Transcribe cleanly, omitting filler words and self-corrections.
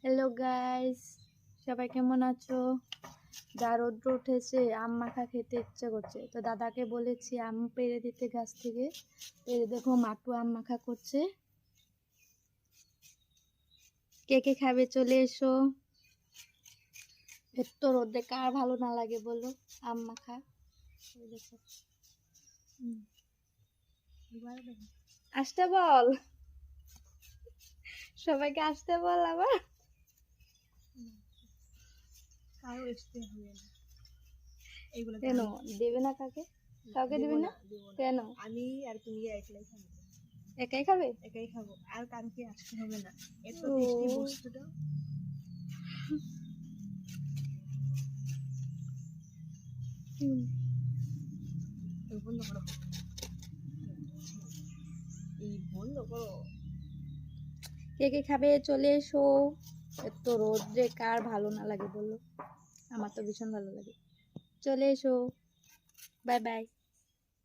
Hello guys, সবাই কেমন আছো? যা রৌদ্র উঠেছে, আম মাখা খেতে ইচ্ছে করছে, তো দাদাকে বলেছি আম পেড়ে দিতে গাছ থেকে। পেড়ে দেখো মাটু আম মাখা করছে। কে কে খাবে চলে এসো। এত রোদে কার ভালো না লাগে বলো আম মাখা। দেখো আসতে বল, সবাইকে আসতে বল। আবার কেন দেবে না? কাউকে দিবে না কেন? আমি আর তুমি একলাই খাবো। একাই খাবে? একাই খাবো, আর কাউকে আসতে হবে না। এত টেস্টি বস্তুটা। বন্ধ করো, এই বন্ধ করো। কে কে খাবে চলে এসো। এত রোদ্রে কার ভালো না লাগে বলো? আমার তো ভীষণ ভালো লাগে। চলে এসো। Bye bye.